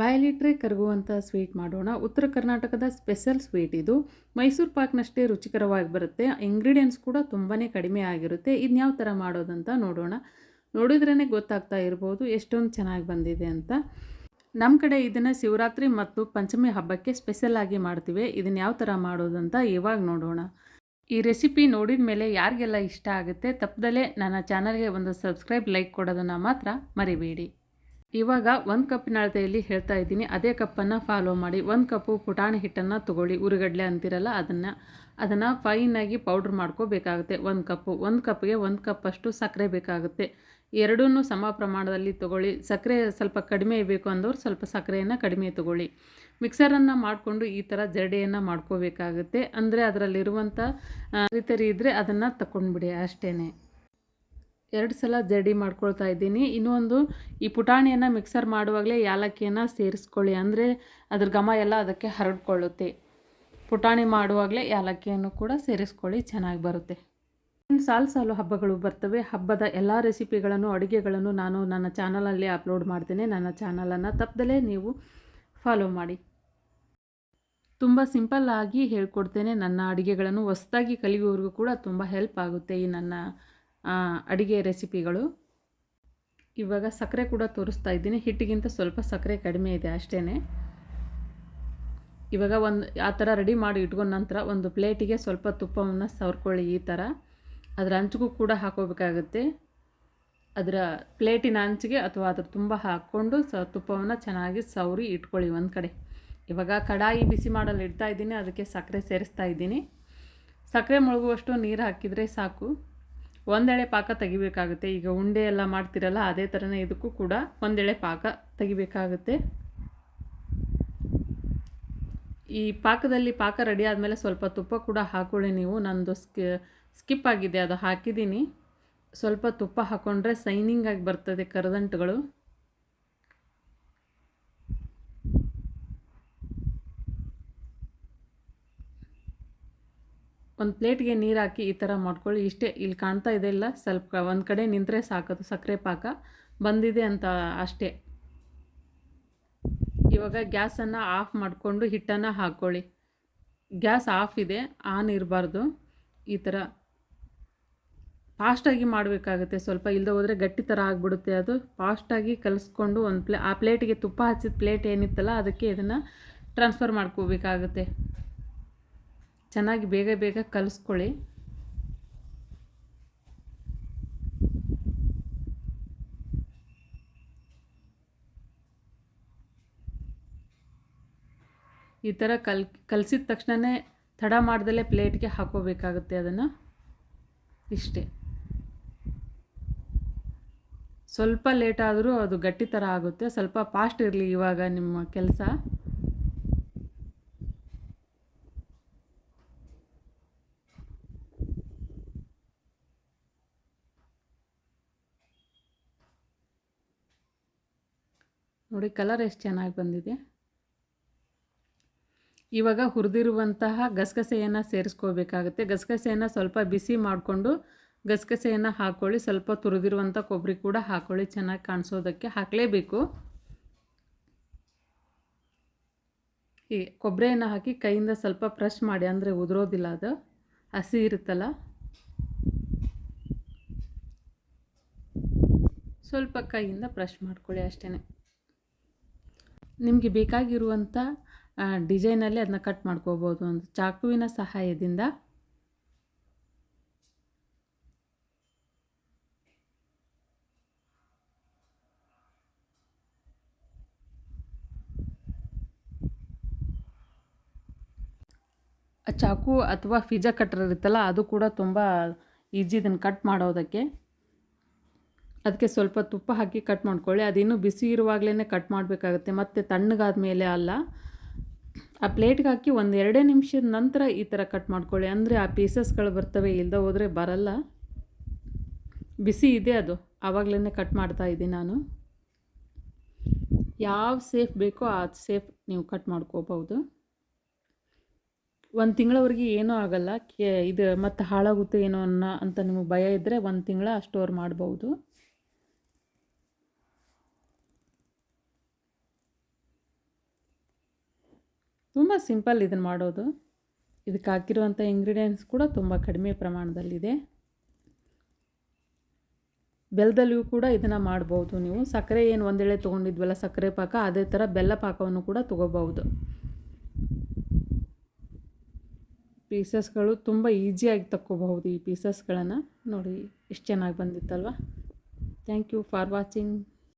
ಬಾಯಲ್ಲಿಟ್ಟರೆ ಕರಗುವಂಥ sweet ಮಾಡೋಣ. ಉತ್ತರ ಕರ್ನಾಟಕದ ಸ್ಪೆಷಲ್ ಸ್ವೀಟ್ ಇದು. ಮೈಸೂರು ಪಾಕ್ನಷ್ಟೇ ರುಚಿಕರವಾಗಿ ಬರುತ್ತೆ. ಇಂಗ್ರೀಡಿಯೆಂಟ್ಸ್ ಕೂಡ ತುಂಬಾ ಕಡಿಮೆ ಆಗಿರುತ್ತೆ. ಇದನ್ನ ಯಾವ ಥರ ಮಾಡೋದಂತ ನೋಡೋಣ. ನೋಡಿದ್ರೇ ಗೊತ್ತಾಗ್ತಾ ಇರ್ಬೋದು ಎಷ್ಟೊಂದು ಚೆನ್ನಾಗಿ ಬಂದಿದೆ ಅಂತ. ನಮ್ಮ ಕಡೆ ಇದನ್ನು ಶಿವರಾತ್ರಿ ಮತ್ತು ಪಂಚಮಿ ಹಬ್ಬಕ್ಕೆ ಸ್ಪೆಷಲ್ ಆಗಿ ಮಾಡ್ತೀವಿ. ಇದನ್ನು ಯಾವ ಥರ ಮಾಡೋದಂತ ಇವಾಗ ನೋಡೋಣ. ಈ ರೆಸಿಪಿ ನೋಡಿದ ಮೇಲೆ ಯಾರಿಗೆಲ್ಲ ಇಷ್ಟ ಆಗುತ್ತೆ ತಪ್ಪದಲ್ಲೇ ನನ್ನ ಚಾನಲ್ಗೆ ಒಂದು ಸಬ್ಸ್ಕ್ರೈಬ್, ಲೈಕ್ ಕೊಡೋದನ್ನು ಮಾತ್ರ ಮರಿಬೇಡಿ. ಇವಾಗ 1 ಕಪ್ಪಿನ ಅಳತೆಯಲ್ಲಿ ಹೇಳ್ತಾ ಇದ್ದೀನಿ, ಅದೇ ಕಪ್ಪನ್ನು ಫಾಲೋ ಮಾಡಿ. 1 ಕಪ್ಪು ಪುಟಾಣಿ ಹಿಟ್ಟನ್ನು ತೊಗೊಳ್ಳಿ. ಉರುಗಡ್ಲೆ ಅಂತಿರಲ್ಲ ಅದನ್ನು ಫೈನಾಗಿ ಪೌಡ್ರ್ ಮಾಡ್ಕೋಬೇಕಾಗುತ್ತೆ. 1 ಕಪ್ಗೆ 1 ಕಪ್ಪಷ್ಟು ಸಕ್ಕರೆ ಬೇಕಾಗುತ್ತೆ. ಎರಡೂ ಸಮ ಪ್ರಮಾಣದಲ್ಲಿ ತೊಗೊಳ್ಳಿ. ಸಕ್ಕರೆ ಸ್ವಲ್ಪ ಕಡಿಮೆ ಬೇಕು ಅಂದವ್ರು ಸ್ವಲ್ಪ ಸಕ್ಕರೆಯನ್ನು ಕಡಿಮೆ ತೊಗೊಳ್ಳಿ. ಮಿಕ್ಸರನ್ನು ಮಾಡಿಕೊಂಡು ಈ ಥರ ಜರಡಿಯನ್ನು ಮಾಡ್ಕೋಬೇಕಾಗುತ್ತೆ. ಅಂದರೆ ಅದರಲ್ಲಿರುವಂಥ ತರಿ ಇದ್ದರೆ ಅದನ್ನು ತಗೊಂಡ್ಬಿಡಿ ಅಷ್ಟೇ. 2 ಸಲ ಜರಡಿ ಮಾಡ್ಕೊಳ್ತಾ ಇದ್ದೀನಿ. ಇನ್ನೊಂದು, ಈ ಪುಟಾಣಿಯನ್ನು ಮಿಕ್ಸರ್ ಮಾಡುವಾಗಲೇ ಯಾಲಕ್ಕಿಯನ್ನು ಸೇರಿಸ್ಕೊಳ್ಳಿ. ಅಂದರೆ ಅದ್ರ ಘಮ ಎಲ್ಲ ಅದಕ್ಕೆ ಹರಡ್ಕೊಳ್ಳುತ್ತೆ. ಪುಟಾಣಿ ಮಾಡುವಾಗಲೇ ಯಾಲಕ್ಕಿಯನ್ನು ಕೂಡ ಸೇರಿಸ್ಕೊಳ್ಳಿ, ಚೆನ್ನಾಗಿ ಬರುತ್ತೆ. ಸಾಲು ಹಬ್ಬಗಳು ಬರ್ತವೆ. ಹಬ್ಬದ ಎಲ್ಲ ರೆಸಿಪಿಗಳನ್ನು, ಅಡುಗೆಗಳನ್ನು ನಾನು ನನ್ನ ಚಾನಲಲ್ಲಿ ಅಪ್ಲೋಡ್ ಮಾಡ್ತೇನೆ. ನನ್ನ ಚಾನಲನ್ನು ತಪ್ಪದಲ್ಲೇ ನೀವು ಫಾಲೋ ಮಾಡಿ. ತುಂಬ ಸಿಂಪಲ್ಲಾಗಿ ಹೇಳ್ಕೊಡ್ತೇನೆ ನನ್ನ ಅಡುಗೆಗಳನ್ನು. ಹೊಸದಾಗಿ ಕಲಿಯೋರಿಗೂ ಕೂಡ ತುಂಬ ಹೆಲ್ಪ್ ಆಗುತ್ತೆ ಈ ನನ್ನ ಅಡುಗೆ ರೆಸಿಪಿಗಳು. ಇವಾಗ ಸಕ್ಕರೆ ಕೂಡ ತೋರಿಸ್ತಾ ಇದ್ದೀನಿ. ಹಿಟ್ಟಿಗಿಂತ ಸ್ವಲ್ಪ ಸಕ್ಕರೆ ಕಡಿಮೆ ಇದೆ ಅಷ್ಟೇ. ಇವಾಗ ಆ ಥರ ರೆಡಿ ಮಾಡಿ ಇಟ್ಕೊಂಡ ನಂತರ ಒಂದು ಪ್ಲೇಟಿಗೆ ಸ್ವಲ್ಪ ತುಪ್ಪವನ್ನು ಸವರ್ಕೊಳ್ಳಿ. ಈ ಥರ ಅದರ ಅಂಚಿಗೂ ಕೂಡ ಹಾಕೋಬೇಕಾಗುತ್ತೆ. ಅದರ ಪ್ಲೇಟಿನ ಅಂಚಿಗೆ ಅಥವಾ ಅದ್ರ ತುಂಬ ಹಾಕ್ಕೊಂಡು ತುಪ್ಪವನ್ನು ಚೆನ್ನಾಗಿ ಸವರಿ ಇಟ್ಕೊಳ್ಳಿ ಒಂದು ಕಡೆ. ಇವಾಗ ಕಡಾಯಿ ಬಿಸಿ ಮಾಡಲು ಇಡ್ತಾ ಇದ್ದೀನಿ. ಅದಕ್ಕೆ ಸಕ್ಕರೆ ಸೇರಿಸ್ತಾ ಇದ್ದೀನಿ. ಸಕ್ಕರೆ ಮುಳುಗುವಷ್ಟು ನೀರು ಹಾಕಿದರೆ ಸಾಕು. ಒಂದೆಳೆ ಪಾಕ ತೆಗಿಬೇಕಾಗುತ್ತೆ. ಈಗ ಉಂಡೆ ಎಲ್ಲ ಮಾಡ್ತಿರಲ್ಲ ಅದೇ ಥರನೇ ಇದಕ್ಕೂ ಕೂಡ ಒಂದೆಳೆ ಪಾಕ ತೆಗಿಬೇಕಾಗುತ್ತೆ. ಈ ಪಾಕದಲ್ಲಿ ಪಾಕ ರೆಡಿ ಆದಮೇಲೆ ಸ್ವಲ್ಪ ತುಪ್ಪ ಕೂಡ ಹಾಕೊಳ್ಳಿ ನೀವು. ನಂದು ಸ್ಕಿಪ್ ಆಗಿದೆ, ಅದು ಹಾಕಿದ್ದೀನಿ. ಸ್ವಲ್ಪ ತುಪ್ಪ ಹಾಕ್ಕೊಂಡ್ರೆ ಸೈನಿಂಗ್ ಆಗಿ ಬರ್ತದೆ ಕರದಂಟುಗಳು. ಒಂದು ಪ್ಲೇಟ್ಗೆ ನೀರು ಹಾಕಿ ಈ ಥರ ಮಾಡ್ಕೊಳ್ಳಿ. ಇಷ್ಟೇ, ಇಲ್ಲಿ ಕಾಣ್ತಾ ಇದೆ ಇಲ್ಲ, ಸ್ವಲ್ಪ ಒಂದು ಕಡೆ ನಿಂತರೆ ಸಾಕದು ಸಕ್ಕರೆ ಪಾಕ ಬಂದಿದೆ ಅಂತ ಅಷ್ಟೇ. ಇವಾಗ ಗ್ಯಾಸನ್ನು ಆಫ್ ಮಾಡಿಕೊಂಡು ಹಿಟ್ಟನ್ನು ಹಾಕ್ಕೊಳ್ಳಿ. ಗ್ಯಾಸ್ ಆಫ್ ಇದೆ, ಆನ್ ಇರಬಾರ್ದು. ಈ ಥರ ಫಾಸ್ಟಾಗಿ ಮಾಡಬೇಕಾಗುತ್ತೆ. ಸ್ವಲ್ಪ ಇಲ್ಲದೆ ಹೋದರೆ ಗಟ್ಟಿ ಥರ ಆಗಿಬಿಡುತ್ತೆ. ಅದು ಫಾಸ್ಟಾಗಿ ಕಲಿಸ್ಕೊಂಡು ಆ ಪ್ಲೇಟಿಗೆ ತುಪ್ಪ ಹಚ್ಚಿದ ಪ್ಲೇಟ್ ಏನಿತ್ತಲ್ಲ ಅದಕ್ಕೆ ಇದನ್ನು ಟ್ರಾನ್ಸ್ಫರ್ ಮಾಡ್ಕೋಬೇಕಾಗುತ್ತೆ. ಚೆನ್ನಾಗಿ ಬೇಗ ಕಲಿಸ್ಕೊಳ್ಳಿ. ಈ ಥರ ಕಲಸಿದ ತಕ್ಷಣವೇ ತಡ ಮಾಡ್ದಲೇ ಪ್ಲೇಟ್ಗೆ ಹಾಕೋಬೇಕಾಗುತ್ತೆ ಅದನ್ನು. ಇಷ್ಟೇ, ಸ್ವಲ್ಪ ಲೇಟ್ ಆದರೂ ಅದು ಗಟ್ಟಿ ಥರ ಆಗುತ್ತೆ. ಸ್ವಲ್ಪ ಫಾಸ್ಟ್ ಇರಲಿ ಇವಾಗ ನಿಮ್ಮ ಕೆಲಸ. ನೋಡಿ ಕಲರ್ ಎಷ್ಟು ಚೆನ್ನಾಗಿ ಬಂದಿದೆ. ಇವಾಗ ಹುರಿದಿರುವಂತಹ ಗಸಗಸೆಯನ್ನು ಸೇರಿಸ್ಕೋಬೇಕಾಗುತ್ತೆ. ಗಸಗಸೆಯನ್ನು ಸ್ವಲ್ಪ ಬಿಸಿ ಮಾಡಿಕೊಂಡು ಗಸಗಸೆಯನ್ನು ಹಾಕ್ಕೊಳ್ಳಿ. ಸ್ವಲ್ಪ ತುರಿದಿರುವಂಥ ಕೊಬ್ಬರಿ ಕೂಡ ಹಾಕ್ಕೊಳ್ಳಿ, ಚೆನ್ನಾಗಿ ಕಾಣಿಸೋದಕ್ಕೆ ಹಾಕಲೇಬೇಕು. ಈ ಕೊಬ್ಬರಿಯನ್ನು ಹಾಕಿ ಕೈಯಿಂದ ಸ್ವಲ್ಪ ಪ್ರೆಸ್ ಮಾಡಿ, ಅಂದರೆ ಉದುರೋದಿಲ್ಲ, ಅದು ಹಸಿ ಇರುತ್ತಲ್ಲ. ಸ್ವಲ್ಪ ಕೈಯಿಂದ ಪ್ರೆಸ್ ಮಾಡ್ಕೊಳ್ಳಿ ಅಷ್ಟೇ. ನಿಮಗೆ ಬೇಕಾಗಿರುವಂಥ ಡಿಸೈನಲ್ಲಿ ಅದನ್ನ ಕಟ್ ಮಾಡ್ಕೋಬೋದು ಒಂದು ಚಾಕುವಿನ ಸಹಾಯದಿಂದ. ಚಾಕು ಅಥವಾ ಪಿಜ್ಜಾ ಕಟ್ಟರ್ ಇರುತ್ತಲ್ಲ ಅದು ಕೂಡ ತುಂಬ ಈಜಿ ಇದನ್ನು ಕಟ್ ಮಾಡೋದಕ್ಕೆ. ಅದಕ್ಕೆ ಸ್ವಲ್ಪ ತುಪ್ಪ ಹಾಕಿ ಕಟ್ ಮಾಡ್ಕೊಳ್ಳಿ. ಅದಿನ್ನೂ ಬಿಸಿ ಇರುವಾಗಲೇ ಕಟ್ ಮಾಡಬೇಕಾಗುತ್ತೆ, ಮತ್ತು ತಣ್ಣಗಾದ ಮೇಲೆ ಅಲ್ಲ. ಆ ಪ್ಲೇಟ್ಗೆ ಹಾಕಿ 1-2 ನಿಮಿಷದ ನಂತರ ಈ ಥರ ಕಟ್ ಮಾಡ್ಕೊಳ್ಳಿ. ಅಂದರೆ ಆ ಪೀಸಸ್ಗಳು ಬರ್ತವೆ, ಇಲ್ಲದೆ ಹೋದರೆ ಬರಲ್ಲ. ಬಿಸಿ ಇದೆ ಅದು, ಆವಾಗಲೇ ಕಟ್ ಮಾಡ್ತಾ ಇದ್ದೀನಿ ನಾನು. ಯಾವ ಸೇಫ್ ಬೇಕೋ ಆ ಸೇಫ್ ನೀವು ಕಟ್ ಮಾಡ್ಕೋಬಹುದು. 1 ತಿಂಗಳವರೆಗೆ ಏನೂ ಆಗಲ್ಲ. ಇದು ಮತ್ತು ಹಾಳಾಗುತ್ತೆ ಏನೋ ಅಂತ ನಿಮಗೆ ಭಯ ಇದ್ದರೆ 1 ತಿಂಗಳ ಸ್ಟೋರ್ ಮಾಡ್ಬೋದು. ತುಂಬ ಸಿಂಪಲ್ ಇದನ್ನು ಮಾಡೋದು. ಇದಕ್ಕೆ ಹಾಕಿರುವಂಥ ಇಂಗ್ರೀಡಿಯೆಂಟ್ಸ್ ಕೂಡ ತುಂಬ ಕಡಿಮೆ ಪ್ರಮಾಣದಲ್ಲಿದೆ. ಬೆಲ್ಲದಲ್ಲಿಯೂ ಕೂಡ ಇದನ್ನು ಮಾಡ್ಬೋದು ನೀವು. ಸಕ್ಕರೆ ಏನು ಒಂದೆಳೆ ತೊಗೊಂಡಿದ್ವಲ್ಲ ಸಕ್ಕರೆ ಪಾಕ, ಅದೇ ಥರ ಬೆಲ್ಲ ಪಾಕವನ್ನು ಕೂಡ ತೊಗೋಬಹುದು. ಪೀಸಸ್ಗಳು ತುಂಬ ಈಸಿಯಾಗಿ ತಕ್ಕೋಬಹುದು ಈ ಪೀಸಸ್ಗಳನ್ನು. ನೋಡಿ ಎಷ್ಟು ಚೆನ್ನಾಗಿ ಬಂದಿತ್ತಲ್ವ. Thank you for watching.